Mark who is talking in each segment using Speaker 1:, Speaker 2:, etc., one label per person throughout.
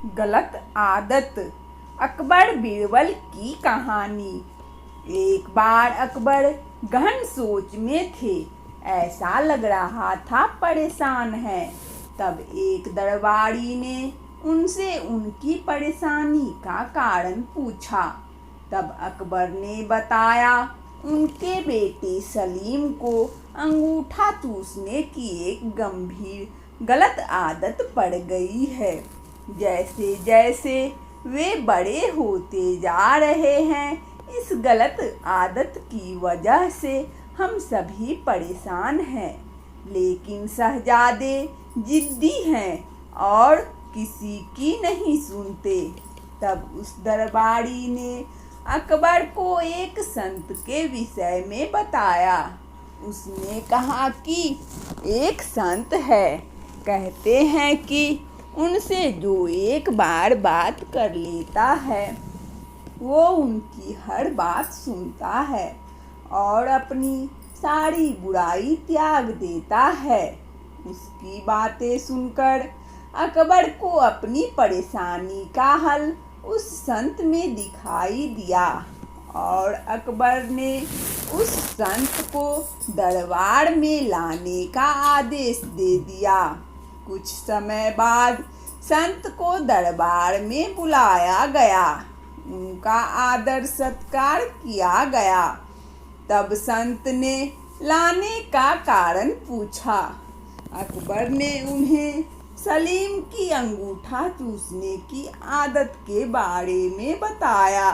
Speaker 1: गलत आदत। अकबर बीरबल की कहानी। एक बार अकबर गहन सोच में थे। ऐसा लग रहा था परेशान है। तब एक दरबारी ने उनसे उनकी परेशानी का कारण पूछा। तब अकबर ने बताया, उनके बेटे सलीम को अंगूठा चूसने की एक गंभीर गलत आदत पड़ गई है। जैसे जैसे वे बड़े होते जा रहे हैं, इस गलत आदत की वजह से हम सभी परेशान हैं। लेकिन शहजादे जिद्दी हैं और किसी की नहीं सुनते। तब उस दरबारी ने अकबर को एक संत के विषय में बताया। उसने कहा कि एक संत है, कहते हैं कि उनसे जो एक बार बात कर लेता है वो उनकी हर बात सुनता है और अपनी सारी बुराई त्याग देता है। उसकी बातें सुनकर अकबर को अपनी परेशानी का हल उस संत में दिखाई दिया और अकबर ने उस संत को दरबार में लाने का आदेश दे दिया। कुछ समय बाद संत को दरबार में बुलाया गया। उनका आदर सत्कार किया गया। तब संत ने लाने का कारण पूछा। अकबर ने उन्हें सलीम की अंगूठा चूसने की आदत के बारे में बताया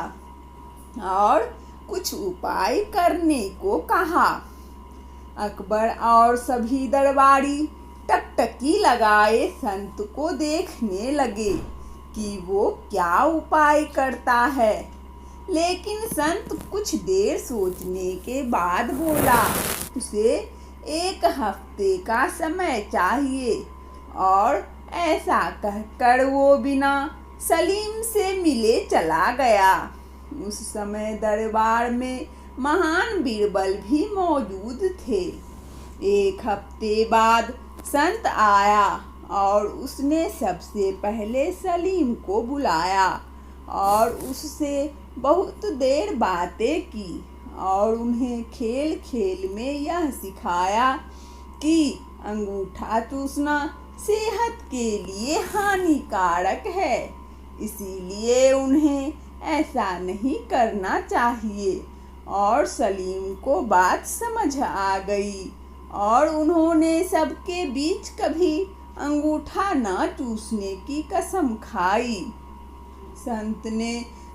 Speaker 1: और कुछ उपाय करने को कहा। अकबर और सभी दरबारी टकटकी लगाए संत को देखने लगे कि वो क्या उपाय करता है। लेकिन संत कुछ देर सोचने के बाद बोला, उसे 1 हफ्ते का समय चाहिए। और ऐसा कहकर वो बिना सलीम से मिले चला गया। उस समय दरबार में महान बीरबल भी मौजूद थे। 1 हफ्ते बाद संत आया और उसने सबसे पहले सलीम को बुलाया और उससे बहुत देर बातें की और उन्हें खेल खेल में यह सिखाया कि अंगूठा चूसना सेहत के लिए हानिकारक है, इसीलिए उन्हें ऐसा नहीं करना चाहिए। और सलीम को बात समझ आ गई और उन्होंने सबके बीच कभी अंगूठा न चूसने की कसम खाई। संत ने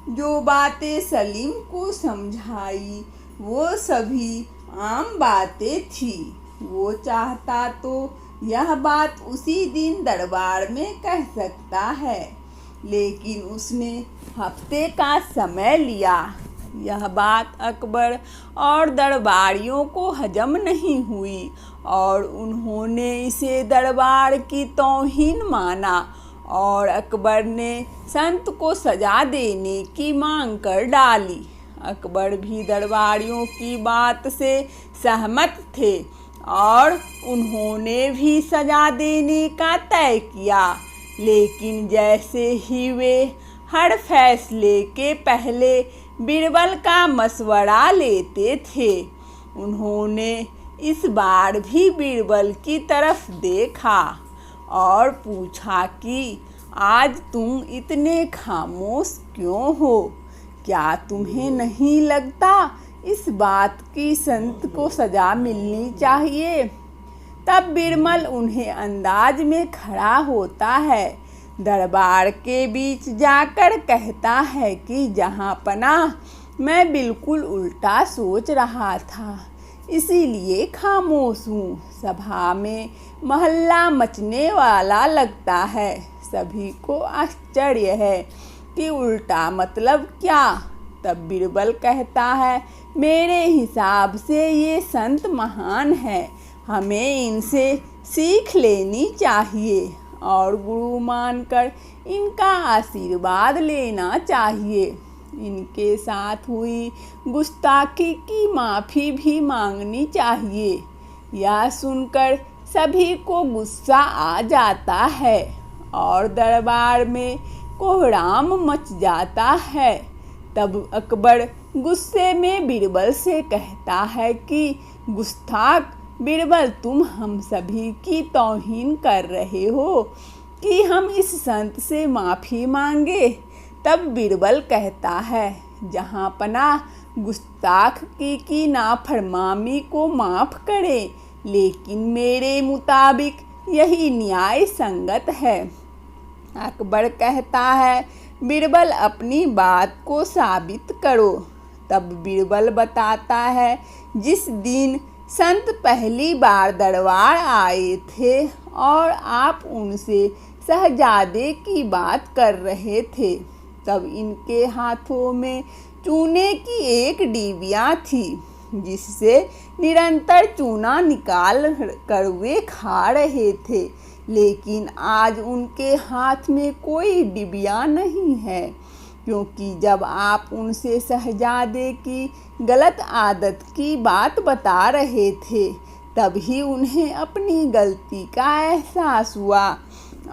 Speaker 1: जो बातें सलीम को समझाई वो सभी आम बातें थी। वो चाहता तो यह बात उसी दिन दरबार में कह सकता है, लेकिन उसने हफ्ते का समय लिया। यह बात अकबर और दरबारियों को हजम नहीं हुई और उन्होंने इसे दरबार की तौहीन माना और अकबर ने संत को सजा देने की मांग कर डाली। अकबर भी दरबारियों की बात से सहमत थे और उन्होंने भी सजा देने का तय किया। लेकिन जैसे ही वे हर फैसले के पहले बीरबल का मशवरा लेते थे, उन्होंने इस बार भी बीरबल की तरफ देखा और पूछा कि आज तुम इतने खामोश क्यों हो? क्या तुम्हें नहीं लगता इस बात की संत को सजा मिलनी चाहिए? तब बीरबल उन्हें अंदाज में खड़ा होता है, दरबार के बीच जाकर कहता है कि जहाँ पनाह, मैं बिल्कुल उल्टा सोच रहा था, इसीलिए खामोश हूँ। सभा में महल्ला मचने वाला लगता है। सभी को आश्चर्य है कि उल्टा मतलब क्या? तब बीरबल कहता है, मेरे हिसाब से ये संत महान है, हमें इनसे सीख लेनी चाहिए और गुरु मानकर इनका आशीर्वाद लेना चाहिए। इनके साथ हुई गुस्ताखी की माफ़ी भी मांगनी चाहिए। यह सुनकर सभी को गुस्सा आ जाता है और दरबार में कोहराम मच जाता है। तब अकबर गुस्से में बीरबल से कहता है कि गुस्ताख बीरबल, तुम हम सभी की तौहीन कर रहे हो कि हम इस संत से माफ़ी मांगे। तब बीरबल कहता है, जहाँ पनाह गुस्ताख की नाफरमानी को माफ़ करे, लेकिन मेरे मुताबिक यही न्याय संगत है। अकबर कहता है, बीरबल अपनी बात को साबित करो। तब बीरबल बताता है, जिस दिन संत पहली बार दरबार आए थे और आप उनसे शहजादे की बात कर रहे थे, तब इनके हाथों में चूने की एक डिबिया थी, जिससे निरंतर चूना निकाल कर वे खा रहे थे। लेकिन आज उनके हाथ में कोई डिबिया नहीं है, क्योंकि जब आप उनसे शहजादे की गलत आदत की बात बता रहे थे, तभी उन्हें अपनी गलती का एहसास हुआ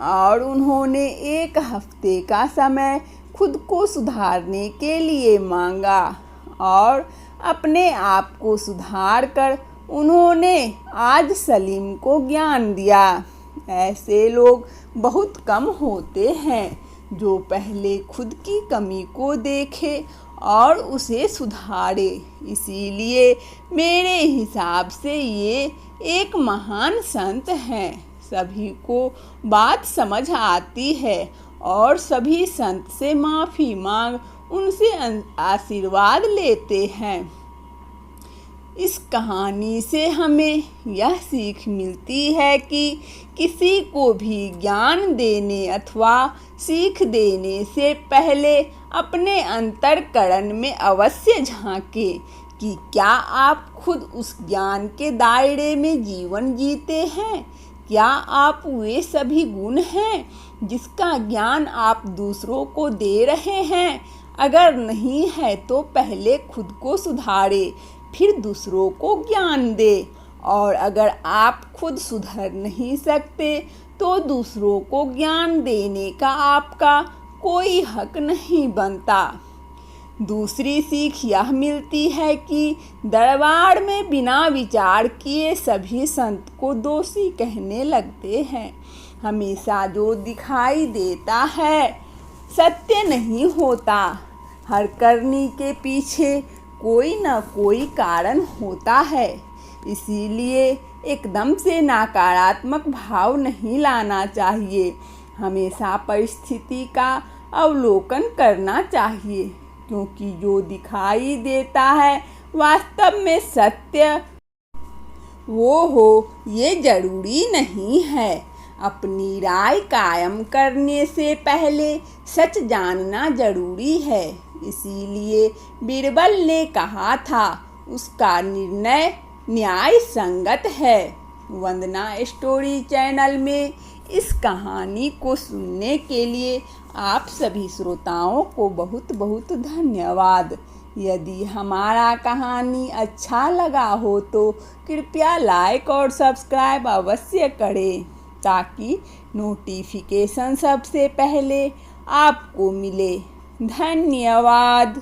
Speaker 1: और उन्होंने 1 हफ्ते का समय खुद को सुधारने के लिए मांगा और अपने आप को सुधार कर उन्होंने आज सलीम को ज्ञान दिया। ऐसे लोग बहुत कम होते हैं जो पहले खुद की कमी को देखे और उसे सुधारे। इसीलिए मेरे हिसाब से ये एक महान संत हैं। सभी को बात समझ आती है और सभी संत से माफ़ी मांग उनसे आशीर्वाद लेते हैं। इस कहानी से हमें यह सीख मिलती है कि किसी को भी ज्ञान देने अथवा सीख देने से पहले अपने अंतःकरण में अवश्य झांकें कि क्या आप खुद उस ज्ञान के दायरे में जीवन जीते हैं। क्या आप वे सभी गुण हैं जिसका ज्ञान आप दूसरों को दे रहे हैं। अगर नहीं है तो पहले खुद को सुधारे, फिर दूसरों को ज्ञान दे। और अगर आप खुद सुधर नहीं सकते तो दूसरों को ज्ञान देने का आपका कोई हक नहीं बनता। दूसरी सीख यह मिलती है कि दरबार में बिना विचार किए सभी संत को दोषी कहने लगते हैं। हमेशा जो दिखाई देता है सत्य नहीं होता। हर करनी के पीछे कोई न कोई कारण होता है। इसीलिए एकदम से नकारात्मक भाव नहीं लाना चाहिए। हमेशा परिस्थिति का अवलोकन करना चाहिए, क्योंकि जो दिखाई देता है वास्तव में सत्य वो हो ये जरूरी नहीं है। अपनी राय कायम करने से पहले सच जानना जरूरी है। इसीलिए बीरबल ने कहा था उसका निर्णय न्याय संगत है। वंदना स्टोरी चैनल में इस कहानी को सुनने के लिए आप सभी श्रोताओं को बहुत बहुत धन्यवाद। यदि हमारा कहानी अच्छा लगा हो तो कृपया लाइक और सब्सक्राइब अवश्य करें, ताकि नोटिफिकेशन सबसे पहले आपको मिले। धन्यवाद।